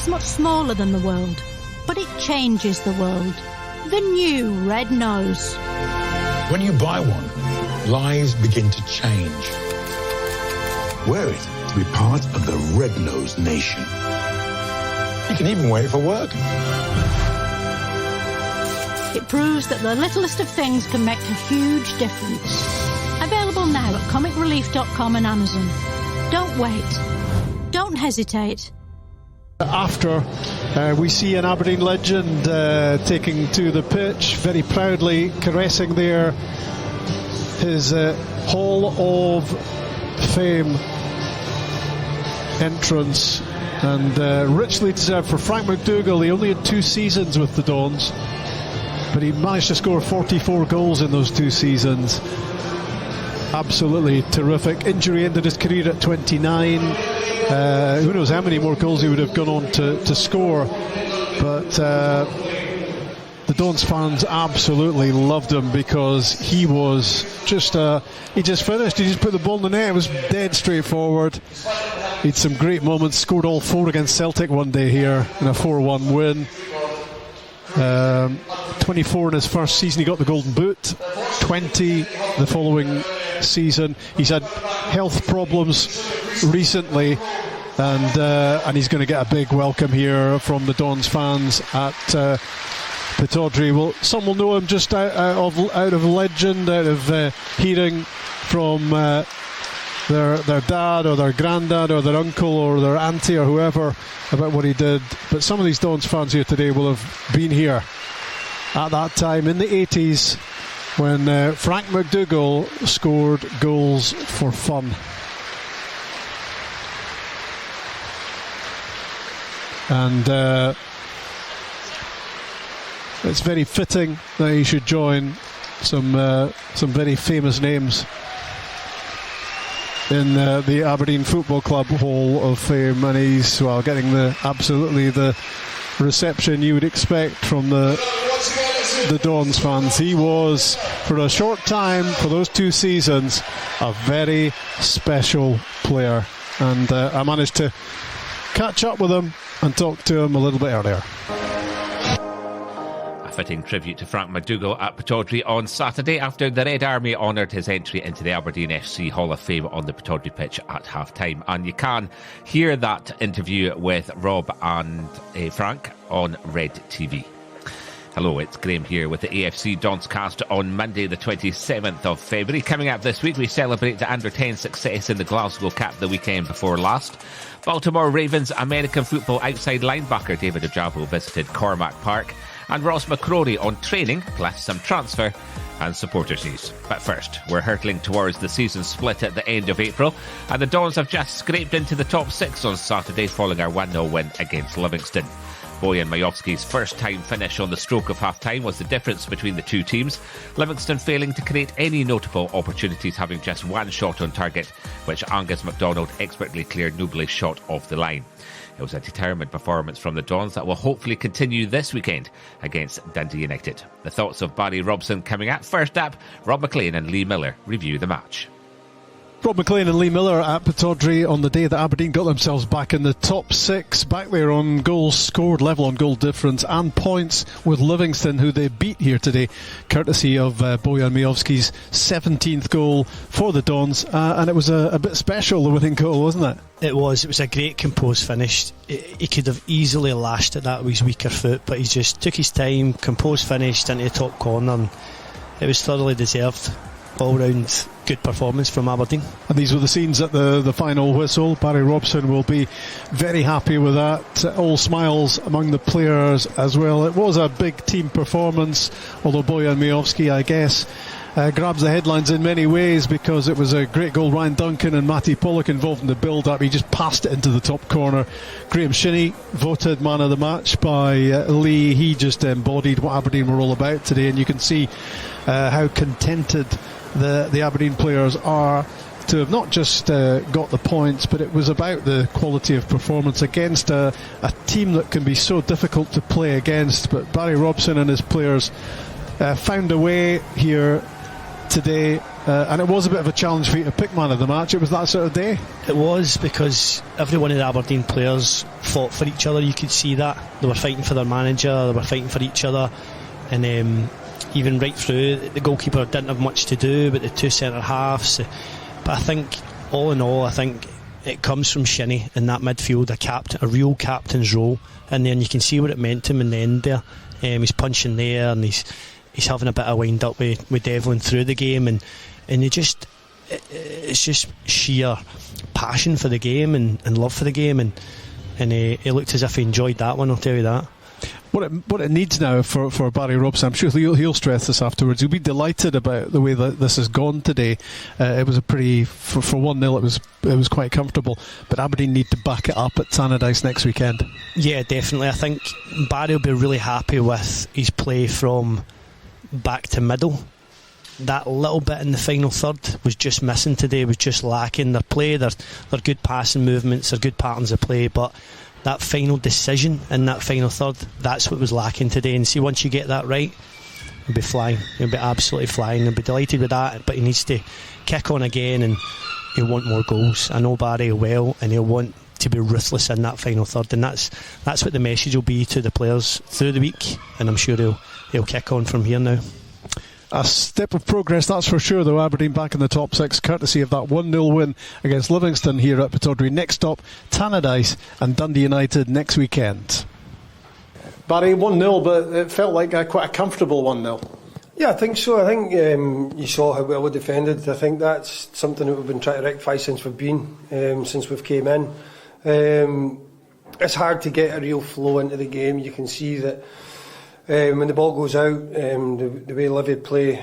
is much smaller than the world, but it changes the world. The new Red Nose. When you buy one, lives begin to change. Wear it to be part of the Red Nose Nation. You can even wear it for work. It proves that the littlest of things can make a huge difference. Available now at comicrelief.com and Amazon. Don't wait. Don't hesitate. After we see an Aberdeen legend taking to the pitch, very proudly caressing there his Hall of Fame entrance, and richly deserved for Frank MacDougall. He only had 2 seasons with the Dons, but he managed to score 44 goals in those 2 seasons. Absolutely terrific. Injury ended his career at 29. Who knows how many more goals he would have gone on to score, but the Dons fans absolutely loved him because he was just he just finished. He just put the ball in the net. It was dead straightforward. He had some great moments. Scored all 4 against Celtic one day here in a 4-1 win. 24 in his first season. He got the Golden Boot. 20 the following season. He's had health problems recently, and he's going to get a big welcome here from the Dons fans at Pittodrie. Well, some will know him just out of legend, out of hearing from their dad or their granddad or their uncle or their auntie or whoever about what he did. But some of these Dons fans here today will have been here at that time in the 80s when Frank MacDougall scored goals for fun. And it's very fitting that he should join some very famous names in the Aberdeen Football Club Hall of Fame, and he's getting the reception you would expect from the Dons fans. He was, for a short time, for those 2 seasons, a very special player, and I managed to catch up with him and talk to him a little bit earlier. A fitting tribute to Frank MacDougall at Pittodrie on Saturday after the Red Army honoured his entry into the Aberdeen FC Hall of Fame on the Pittodrie pitch at half-time. And you can hear that interview with Rob and Frank on Red TV. Hello, it's Graham here with the AFC DONScast on Monday the 27th of February. Coming up this week, we celebrate the under-10 success in the Glasgow Cup the weekend before last. Baltimore Ravens American football outside linebacker David Ojabo visited Cormack Park, and Ross McCrorie on training, plus some transfer and supporters news. But first, we're hurtling towards the season split at the end of April, and the Dons have just scraped into the top 6 on Saturday following our 1-0 win against Livingston. Bojan Majowski's first-time finish on the stroke of half-time was the difference between the 2 teams, Livingston failing to create any notable opportunities, having just 1 shot on target, which Angus MacDonald expertly cleared nobly shot off the line. It was a determined performance from the Dons that will hopefully continue this weekend against Dundee United. The thoughts of Barry Robson coming up. First up, Rob Maclean and Lee Miller review the match. Rob Maclean and Lee Miller at Pittodrie on the day that Aberdeen got themselves back in the top 6, back there on goals scored, level on goal difference and points with Livingston, who they beat here today, courtesy of Bojan Majowski's 17th goal for the Dons, and it was a bit special, the winning goal, wasn't it? It was a great composed finish. He could have easily lashed at that with his weaker foot, but he just took his time, composed finish into the top corner, and it was thoroughly deserved. All-round good performance from Aberdeen. And these were the scenes at the final whistle. Barry Robson will be very happy with that. All smiles among the players as well. It was a big team performance, although Bojan Majowski, I guess, grabs the headlines in many ways because it was a great goal. Ryan Duncan and Matty Pollock involved in the build-up. He just passed it into the top corner. Graham Shinney voted man of the match by Lee. He just embodied what Aberdeen were all about today, and you can see how contented the Aberdeen players are to have not just got the points, but it was about the quality of performance against a team that can be so difficult to play against. But Barry Robson and his players found a way here today and it was a bit of a challenge for you to pick man of the match. It was that sort of day. It was, because every one of the Aberdeen players fought for each other. You could see that they were fighting for their manager, they were fighting for each other, and even right through, the goalkeeper didn't have much to do, but the two centre halves. But I think, all in all, I think it comes from Shinnie in that midfield, a real captain's role, and then you can see what it meant to him in the end there. He's punching there, and he's having a bit of wind up with Devlin through the game, and it's just sheer passion for the game and love for the game, and he looked as if he enjoyed that one, I'll tell you that. What it needs now for Barry Robson, I'm sure he'll stress this afterwards, he'll be delighted about the way that this has gone today. It was a pretty, for 1-0 it was quite comfortable, but Aberdeen need to back it up at Tannadice next weekend. Yeah, definitely. I think Barry will be really happy with his play from back to middle. That little bit in the final third was just missing today, was just lacking. Their play, their good passing movements, their good patterns of play, but that final decision in that final third, that's what was lacking today. And see, once you get that right, he'll be flying. He'll be absolutely flying. He'll be delighted with that, but he needs to kick on again, and he'll want more goals. I know Barry well, and he'll want to be ruthless in that final third, and that's what the message will be to the players through the week, and I'm sure he'll kick on from here now. A step of progress, that's for sure, though. Aberdeen back in the top 6, courtesy of that 1-0 win against Livingston here at Pittodrie. Next stop, Tannadice and Dundee United next weekend. Barry, 1-0, but it felt like quite a comfortable 1-0. Yeah, I think so. I think you saw how well we defended. I think that's something that we've been trying to rectify since we've came in. It's hard to get a real flow into the game. You can see that when the ball goes out, the way Livy play,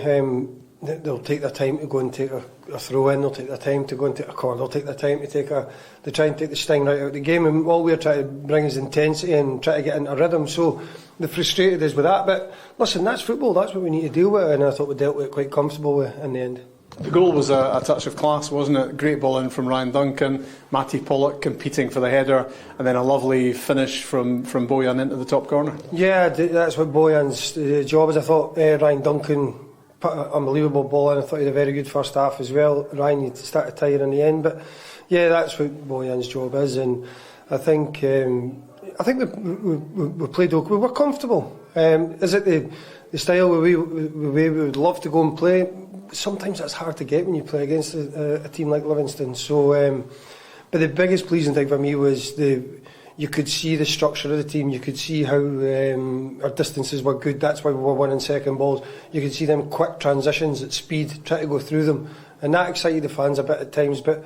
they'll take their time to go and take a throw in, they'll take their time to go and take a corner, they'll take their time to they try and take the sting right out of the game, and all we're trying to bring is intensity and try to get into a rhythm, so they frustrated us with that. But listen, that's football, that's what we need to deal with, and I thought we dealt with it quite comfortable in the end. The goal was a touch of class, wasn't it? Great ball in from Ryan Duncan, Matty Pollock competing for the header, and then a lovely finish from Bojan into the top corner. Yeah, that's what Bojan's job is. I thought Ryan Duncan put an unbelievable ball in. I thought he had a very good first half as well. Ryan started tired in the end, but yeah, that's what Bojan's job is, and I think we played okay. We were comfortable. Is it the style we would love to go and play? Sometimes that's hard to get when you play against a team like Livingston. So, but the biggest pleasing thing for me was you could see the structure of the team. You could see how our distances were good. That's why we were winning second balls. You could see them quick transitions at speed, try to go through them, and that excited the fans a bit at times. But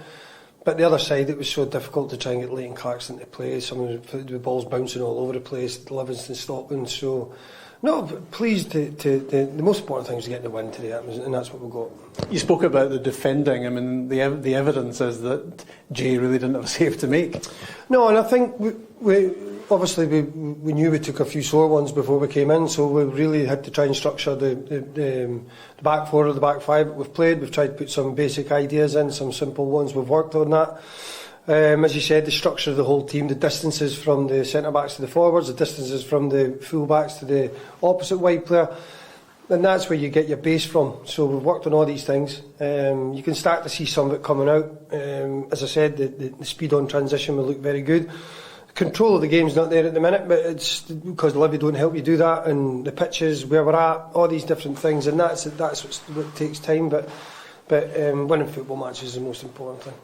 the other side, it was so difficult to try and get Leighton Clarkson to play. Some of the balls bouncing all over the place. Livingston stopping. So. No, pleased the most important thing was to get the win today, and that's what we got. You spoke about the defending. I mean, the evidence is that Jay really didn't have a save to make. No, and I think we obviously knew we took a few sore ones before we came in, so we really had to try and structure the back four or the back five that we've played. We've tried to put some basic ideas in, some simple ones. We've worked on that. As you said, the structure of the whole team, the distances from the centre-backs to the forwards, the distances from the full-backs to the opposite wide player, and that's where you get your base from. So we've worked on all these things. You can start to see some of it coming out. As I said, the speed on transition will look very good. Control of the game's not there at the minute, but it's because Livy don't help you do that, and the pitches, where we're at, all these different things, and that's what takes time, but winning football matches is the most important thing.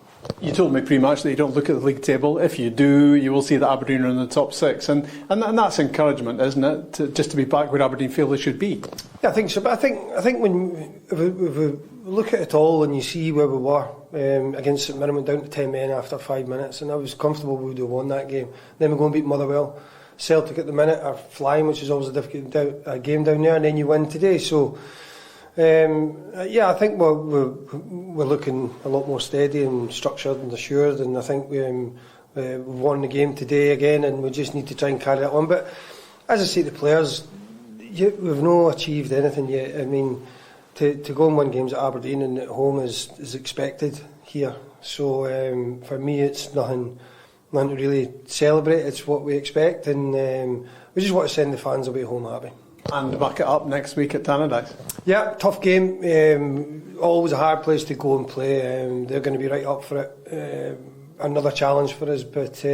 You told me pre-match that you don't look at the league table. If you do, you will see that Aberdeen are in the top 6, and that's encouragement, isn't it? Just to be back where Aberdeen feel they should be. Yeah, I think so. But I think when if we look at it all and you see where we were against St Mirren, went down to 10 men after 5 minutes, and I was comfortable we would have won that game. Then we go and beat Motherwell. Celtic at the minute are flying, which is always a difficult game down there, and then you win today. So. I think we're looking a lot more steady and structured and assured, and I think we've won the game today again, and we just need to try and carry that on. But as I say to players, we've not achieved anything yet. I mean, to go and win games at Aberdeen and at home is expected here. So for me, it's nothing to really celebrate. It's what we expect, and we just want to send the fans away home happy. And back it up next week at Tannadice. Yeah, tough game. Always a hard place to go and play. They're going to be right up for it. Another challenge for us, but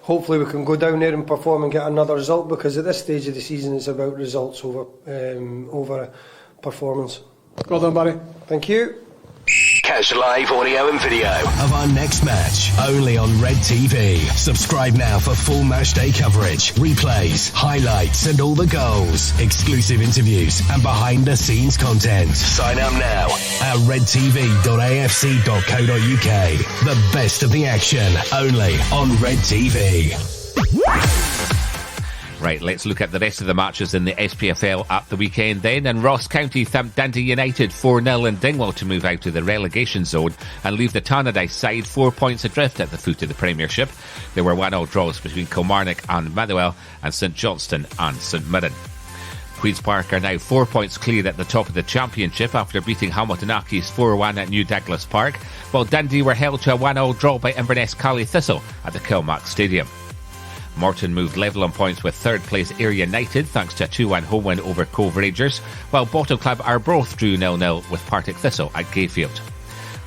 hopefully we can go down there and perform and get another result, because at this stage of the season it's about results over performance. Well done, Barry. Thank you. Catch live audio and video of our next match only on Red TV. Subscribe now for full matchday coverage, replays, highlights and all the goals, exclusive interviews and behind the scenes content. Sign up now at redtv.afc.co.uk. The best of the action only on Red TV. Right, let's look at the rest of the matches in the SPFL at the weekend then. And Ross County thumped Dundee United 4-0 in Dingwall to move out of the relegation zone and leave the Tannadice side 4 points adrift at the foot of the Premiership. There were 1-1 draws between Kilmarnock and MacDougall and St Johnstone and St Mirren. Queen's Park are now 4 points clear at the top of the Championship after beating Hamilton Accies 4-1 at New Douglas Park, while Dundee were held to a 1-1 draw by Inverness Cally Thistle at the Kilmac Stadium. Morton moved level on points with third place Ayr United thanks to a 2-1 home win over Cove Rangers, while bottom club Arbroath drew 0-0 with Partick Thistle at Gayfield.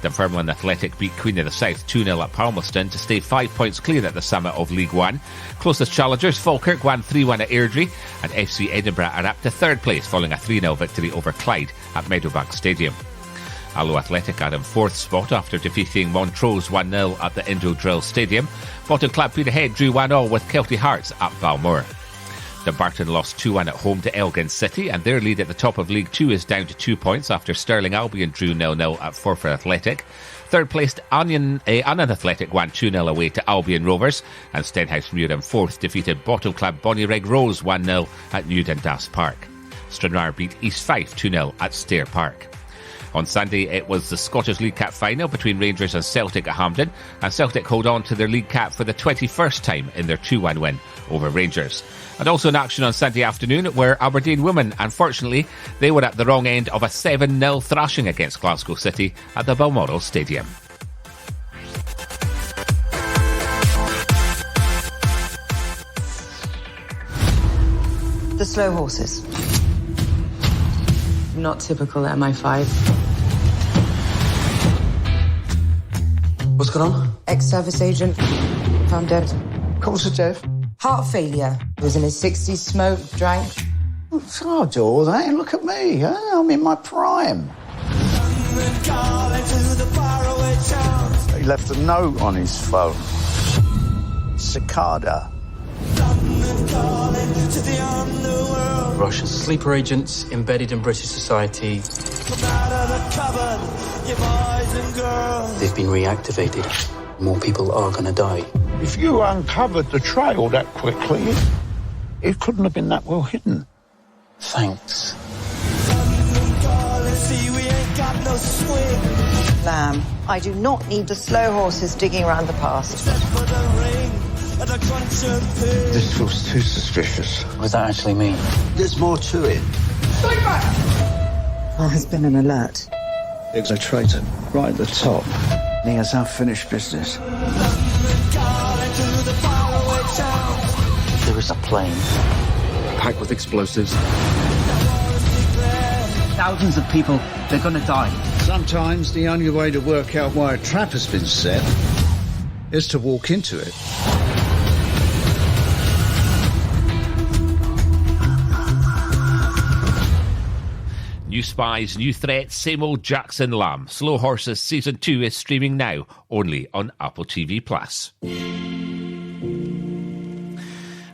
Dunfermline Athletic beat Queen of the South 2-0 at Palmerston to stay 5 points clear at the summit of League One. Closest challengers Falkirk won 3-1 at Airdrie, and FC Edinburgh are up to third place following a 3-0 victory over Clyde at Meadowbank Stadium. Alloa Athletic are in fourth spot after defeating Montrose 1-0 at the Indodrill Stadium. Bottom club Peterhead drew 1-1 with Kelty Hearts at Balmoor. Dumbarton lost 2-1 at home to Elgin City, and their lead at the top of League 2 is down to 2 points after Stirling Albion drew 0-0 at Forfar Athletic. Third placed Annan Athletic won 2-0 away to Albion Rovers, and Stenhousemuir in fourth defeated bottom club Bonnyrigg Rose 1-0 at New Dundas Park. Stranraer beat East Fife 2-0 at Stair Park. On Sunday, it was the Scottish League Cup final between Rangers and Celtic at Hampden, and Celtic hold on to their League Cup for the 21st time in their 2-1 win over Rangers. And also in action on Sunday afternoon were Aberdeen women. Unfortunately, they were at the wrong end of a 7-0 thrashing against Glasgow City at the Balmoral Stadium. The slow horses. Not typical MI5. What's going on? Ex-service agent, found dead. Cause of death? Heart failure. He was in his 60s, smoked, drank. I'll do all that. Look at me. Huh? I'm in my prime. He left a note on his phone. Cicada. Russian sleeper agents embedded in British society. They've been reactivated. More people are going to die. If you uncovered the trail that quickly, it couldn't have been that well hidden. Thanks. Lamb, I do not need the slow horses digging around the past. This feels too suspicious. What does that actually mean? There's more to it. There has been an alert. There's a traitor right at the top. He has unfinished business. There is a plane packed with explosives. Thousands of people, they're going to die. Sometimes the only way to work out why a trap has been set is to walk into it. New spies, new threats, same old Jackson Lamb. Slow Horses Season 2 is streaming now, only on Apple TV+.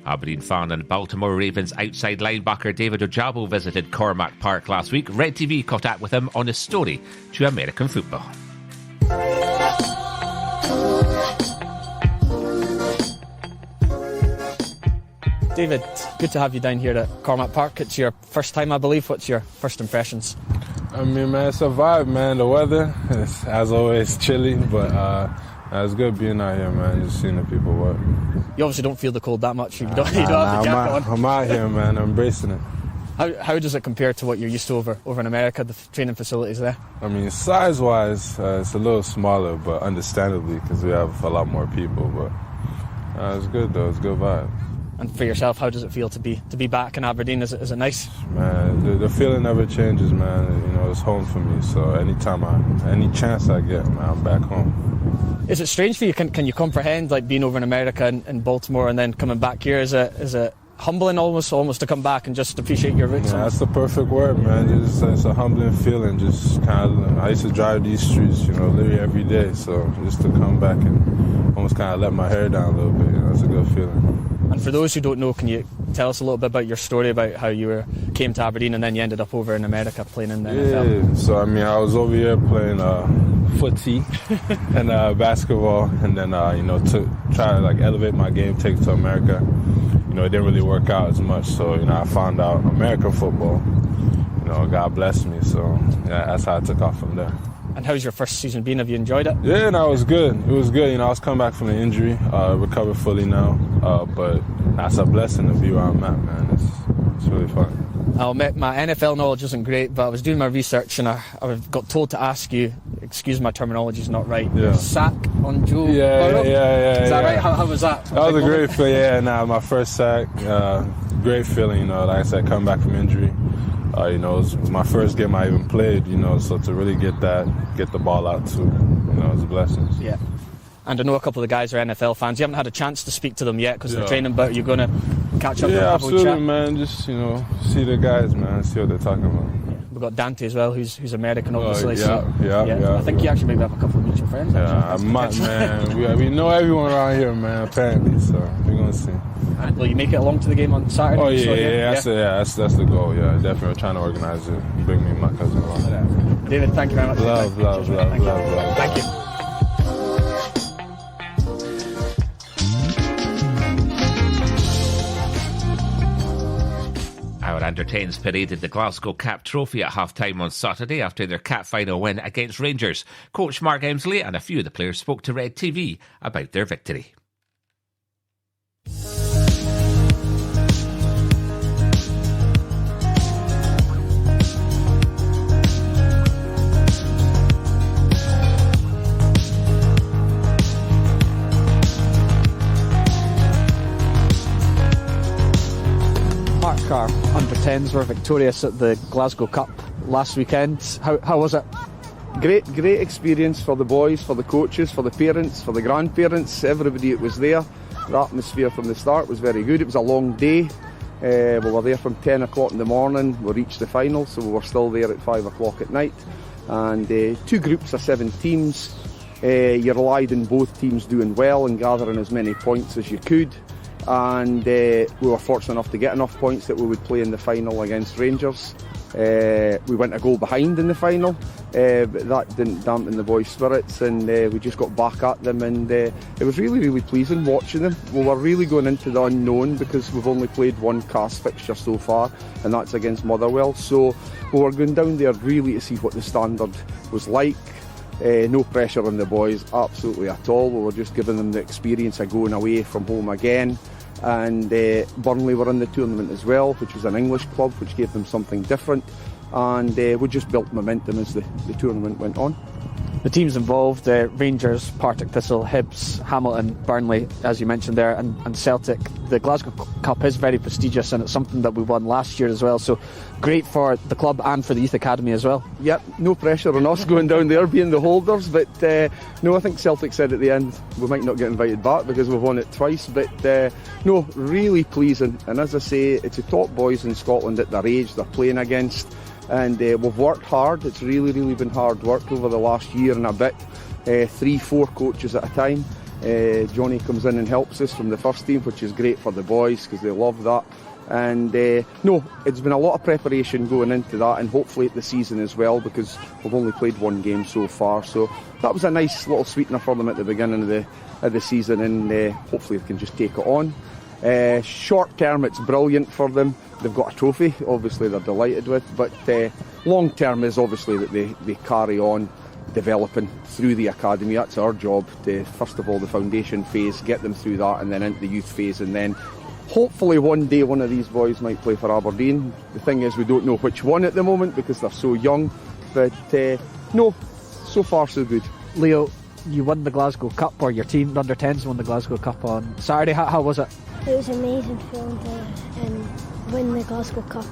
Aberdeen fan and Baltimore Ravens outside linebacker David Ojabo visited Cormack Park last week. Red TV caught up with him on his story to American football. David, good to have you down here at Cormack Park. It's your first time, I believe. What's your first impressions? I mean, man, it's a vibe, man. The weather is, as always, chilly, but it's good being out here, man, just seeing the people work. You obviously don't feel the cold that much. You don't have the jacket on. I'm out here, man. I'm embracing it. How does it compare to what you're used to over in America, the training facilities there? I mean, size-wise, it's a little smaller, but understandably, because we have a lot more people. But it's good, though. It's a good vibe. And for yourself, how does it feel to be back in Aberdeen? Is it nice? Man, the feeling never changes, man. You know, it's home for me. So any chance I get, man, I'm back home. Is it strange for you? Can you comprehend like being over in America and Baltimore and then coming back here? Is it humbling almost to come back and just appreciate your roots? Yeah, that's the perfect word, man. It's a humbling feeling. Just kind of, I used to drive these streets, you know, literally every day. So just to come back and almost kind of let my hair down a little bit, you know, it's a good feeling. And for those who don't know, can you tell us a little bit about your story about how you came to Aberdeen and then you ended up over in America playing in the NFL? Yeah, so I mean, I was over here playing footy and basketball, and then you know, to try to like elevate my game, take it to America. You know, it didn't really work out as much, so you know, I found out American football. You know, God blessed me, so yeah, that's how I took off from there. And how's your first season been? Have you enjoyed it? Yeah, no, it was good. It was good. You know, I was coming back from an injury, recovered fully now, but that's a blessing to be where I'm at, man. It's really fun. My NFL knowledge isn't great, but I was doing my research and I got told to ask you, excuse my terminology is not right, sack on Joe Burrow? Yeah. Is that right? How was that? That was a great feeling. Yeah, my first sack, great feeling. You know, like I said, coming back from injury. You know, it was my first game I even played, you know, so to really get the ball out too, you know, it was a blessing. Yeah. And I know a couple of the guys are NFL fans. You haven't had a chance to speak to them yet because they're training, but you're going to catch up and have a chat? Man. Just, you know, see the guys, man, see what they're talking about. Yeah. We've got Dante as well, who's American, obviously. Yeah. I think you actually maybe have a couple of mutual friends. Yeah, I might, man. We know everyone around here, man, apparently, so we're going to see. And will you make it along to the game on Saturday? Oh, that's the goal, yeah. Definitely, we're trying to organise it. Bring me and my cousin along. David, thank you very much. Love. Thank you. Our under-10s paraded the Glasgow Cup trophy at half-time on Saturday after their Cup final win against Rangers. Coach Mark Emsley and a few of the players spoke to Red TV about their victory. Our under-10s were victorious at the Glasgow Cup last weekend. How was it? Great experience for the boys, for the coaches, for the parents, for the grandparents, everybody that was there. The atmosphere from the start was very good. It was a long day. We were there from 10 o'clock in the morning. We reached the final, so we were still there at 5 o'clock at night. And 2 groups of 7 teams. You relied on both teams doing well and gathering as many points as you could. And we were fortunate enough to get enough points that we would play in the final against Rangers. We went a goal behind in the final, but that didn't dampen the boys' spirits, and we just got back at them, and it was really pleasing watching them. We were really going into the unknown because we've only played one cast fixture so far, and that's against Motherwell, so we were going down there really to see what the standard was like. No pressure on the boys, absolutely at all. We were just giving them the experience of going away from home again. And Burnley were in the tournament as well, which was an English club, which gave them something different. And we just built momentum as the tournament went on. The teams involved, Rangers, Partick Thistle, Hibs, Hamilton, Burnley, as you mentioned there, and Celtic. The Glasgow Cup is very prestigious, and it's something that we won last year as well, so great for the club and for the youth academy as well. Yep, no pressure on us going down there being the holders, but no, I think Celtic said at the end we might not get invited back because we've won it twice, but no, really pleasing. And as I say, it's the top boys in Scotland at their age they're playing against. And we've worked hard. It's really been hard work over the last year and a bit. 3-4 coaches at a time. Johnny comes in and helps us from the first team, which is great for the boys because they love that. And no, it's been a lot of preparation going into that, and hopefully at the season as well, because we've only played one game so far. So that was a nice little sweetener for them at the beginning of the season, and hopefully they can just take it on. Short term, it's brilliant for them. They've got a trophy, obviously they're delighted with, but long term is obviously that they carry on developing through the academy. That's our job, to first of all the foundation phase, get them through that, and then into the youth phase, and then hopefully one day one of these boys might play for Aberdeen. The thing is, we don't know which one at the moment because they're so young, but no, so far so good. Leo, you won the Glasgow Cup, or your team, the under-10s won the Glasgow Cup on Saturday. How was it? It was amazing feeling to win the Glasgow Cup.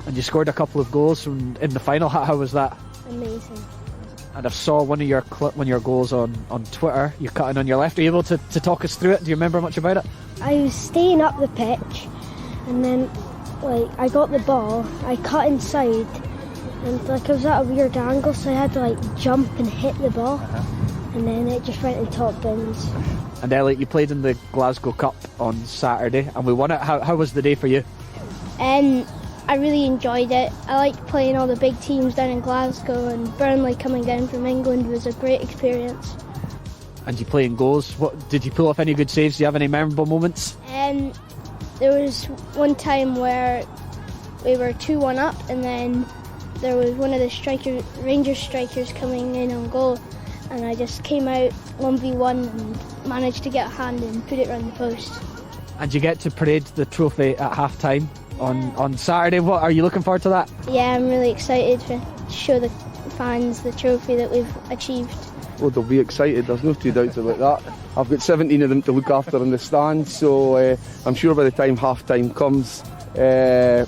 And you scored a couple of goals in the final. How was that? Amazing. And I saw one of your goals on Twitter. You're cutting on your left. Are you able to talk us through it? Do you remember much about it? I was staying up the pitch, and then I got the ball. I cut inside, and I was at a weird angle, so I had to jump and hit the ball, and then it just went in top bins. And Elliot, you played in the Glasgow Cup on Saturday, and we won it. How was the day for you? I really enjoyed it. I liked playing all the big teams down in Glasgow, and Burnley coming down from England was a great experience. And you play in goals. What did you pull off any good saves? Do you have any memorable moments? There was one time where we were 2-1 up, and then there was one of the Rangers strikers coming in on goal, and I just came out 1v1 and managed to get a hand and put it round the post. And you get to parade the trophy at half time on Saturday. What are you looking forward to that? Yeah, I'm really excited to show the fans the trophy that we've achieved. Well, they'll be excited, there's no two doubts about that. I've got 17 of them to look after in the stands, so I'm sure by the time half time comes they'll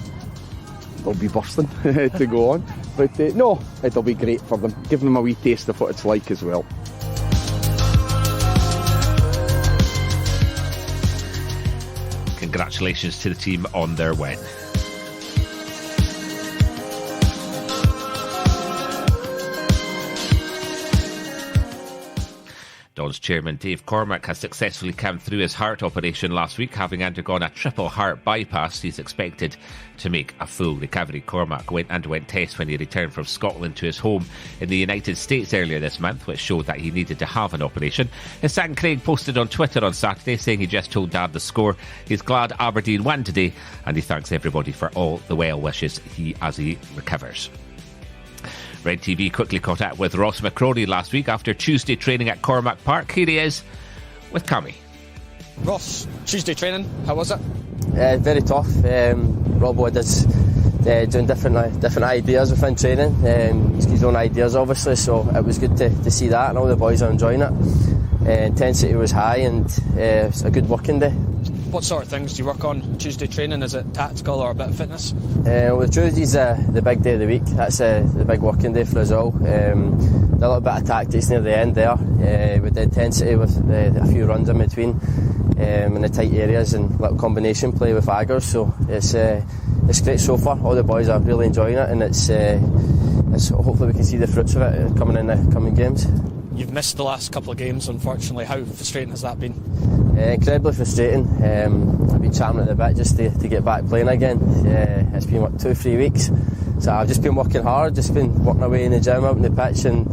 be bursting to go on. But no, it'll be great for them, give them a wee taste of what it's like as well. Congratulations to the team on their win. Don's chairman Dave Cormack has successfully come through his heart operation last week, having undergone a triple heart bypass. He's expected to make a full recovery. Cormack underwent tests when he returned from Scotland to his home in the United States earlier this month, which showed that he needed to have an operation. His son Craig posted on Twitter on Saturday saying he just told Dad the score. He's glad Aberdeen won today, and he thanks everybody for all the well wishes as he recovers. Red TV quickly caught up with Ross McCrorie last week after Tuesday training at Cormack Park. Here he is with Cummy. Ross, Tuesday training, how was it? Very tough. Rob Wood is doing different ideas within training. He's got his own ideas, obviously, so it was good to see that, and all the boys are enjoying it. Intensity was high, and it's a good working day. What sort of things do you work on Tuesday training? Is it tactical or a bit of fitness? Well, Tuesday's the big day of the week. That's the big working day for us all. A little bit of tactics near the end there, with the intensity, with a few runs in between, in the tight areas, and little combination play with Aggers. So it's great so far. All the boys are really enjoying it, and it's hopefully we can see the fruits of it coming in the coming games. You've missed the last couple of games, unfortunately. How frustrating has that been? Incredibly frustrating. I've been champing at the bit just to get back playing again. It's been 2-3 weeks, so I've just been working hard, just been working away in the gym, out on the pitch, and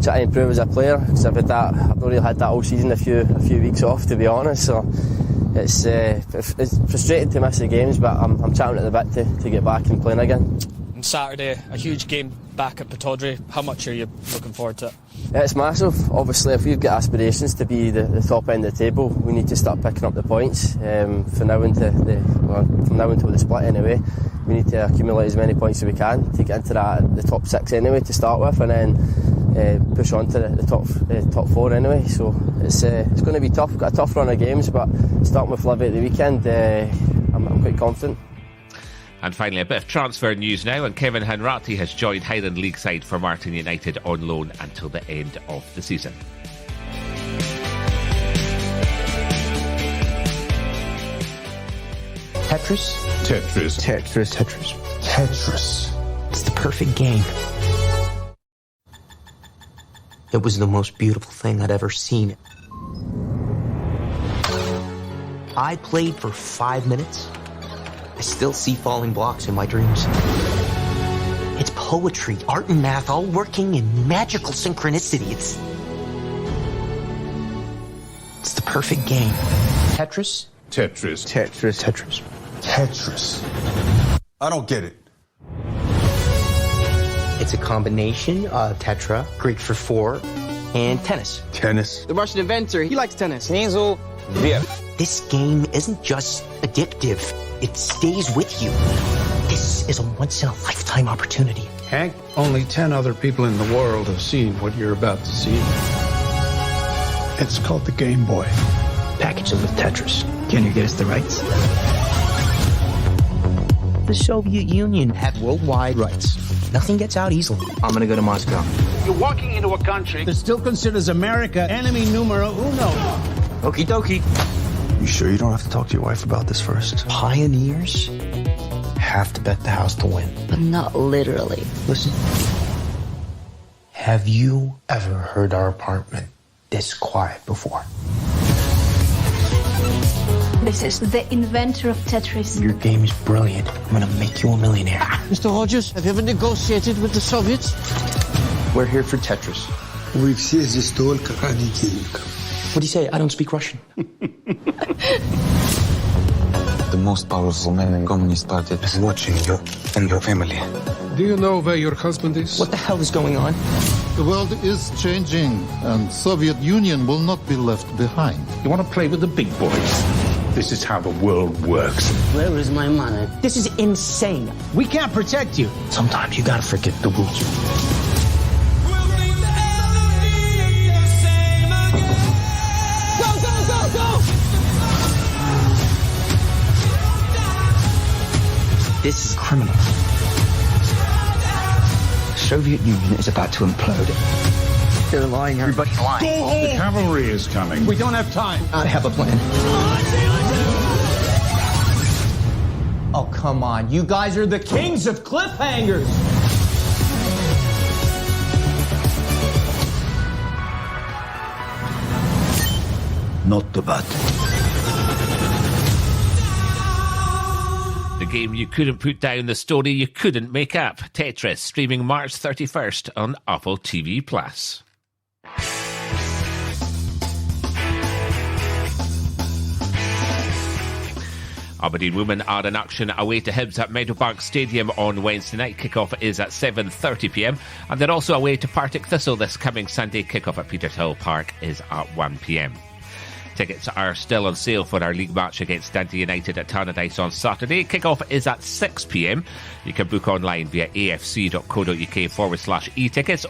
trying to improve as a player. Because I've not really had that all season. A few weeks off, to be honest. So it's frustrating to miss the games, but I'm champing at the bit to get back and playing again. On Saturday, a huge game back at Pittodrie. How much are you looking forward to it? It's massive. Obviously, if we've got aspirations to be the top end of the table, we need to start picking up the points. From now until the split anyway, we need to accumulate as many points as we can to get into the top 6 anyway to start with, and then push on to the top 4 anyway. So it's going to be tough. We've got a tough run of games, but starting with Livy at the weekend, I'm quite confident. And finally, a bit of transfer news now, and Kevin Hanratty has joined Highland League side for Martin United on loan until the end of the season. Tetris? Tetris. Tetris. Tetris. Tetris. It's the perfect game. It was the most beautiful thing I'd ever seen. I played for 5 minutes. I still see falling blocks in my dreams. It's poetry, art and math all working in magical synchronicity. It's the perfect game. Tetris? Tetris. Tetris. Tetris. Tetris. I don't get it. It's a combination of tetra, Greek for 4, and tennis. Tennis. The Russian inventor, he likes tennis. Hansel, yeah. This game isn't just addictive. It stays with you. This is a once-in-a-lifetime opportunity. Hank, only 10 other people in the world have seen what you're about to see. It's called the Game Boy. Package it with Tetris. Can you get us the rights? The Soviet Union had worldwide rights. Nothing gets out easily. I'm gonna go to Moscow. You're walking into a country that still considers America enemy numero uno. Okie dokie. You sure you don't have to talk to your wife about this first? Pioneers have to bet the house to win. But not literally. Listen. Have you ever heard our apartment this quiet before? This is the inventor of Tetris. Your game is brilliant. I'm gonna make you a millionaire. Mr. Hodges, have you ever negotiated with the Soviets? We're here for Tetris. We все здесь только ради денег. What do you say? I don't speak Russian. The most powerful man in Communist Party is watching you and your family. Do you know where your husband is? What the hell is going on? The world is changing, and Soviet Union will not be left behind. You want to play with the big boys? This is how the world works. Where is my money? This is insane. We can't protect you. Sometimes you gotta forget the rules. Go, go, go, go! This is criminal. The Soviet Union is about to implode. They're lying. Everybody's lying. Go home! The cavalry is coming. We don't have time. I have a plan. Oh, come on. You guys are the kings of cliffhangers. Not the bad. The game you couldn't put down, the story you couldn't make up. Tetris, streaming March 31st on Apple TV+. Aberdeen women are in action away to Hibs at Meadowbank Stadium on Wednesday night. Kick-off is at 7:30pm. And they're also away to Partick Thistle this coming Sunday. Kick-off at Pittodrie Park is at 1pm. Tickets are still on sale for our league match against Dundee United at Tannadice on Saturday. Kick-off is at 6pm. You can book online via afc.co.uk/e-tickets,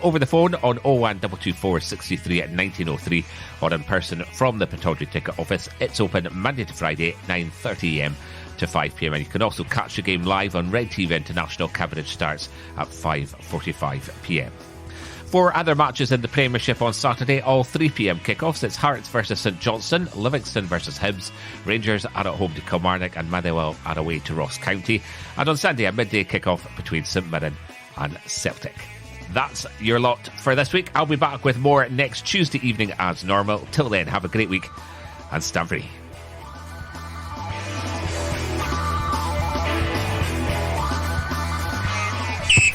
over the phone on 01224 63 at 1903, or in person from the Pittodrie ticket office. It's open Monday to Friday, 9:30am to 5pm. And you can also catch the game live on Red TV International. Coverage starts at 5:45pm. 4 other matches in the Premiership on Saturday, all 3pm kickoffs. It's Hearts versus St Johnstone, Livingston versus Hibs, Rangers are at home to Kilmarnock, and MacDougall are away to Ross County. And on Sunday, a midday kickoff between St Mirren and Celtic. That's your lot for this week. I'll be back with more next Tuesday evening as normal. Till then, have a great week and stand free.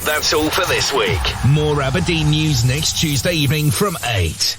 That's all for this week. More Aberdeen news next Tuesday evening from 8.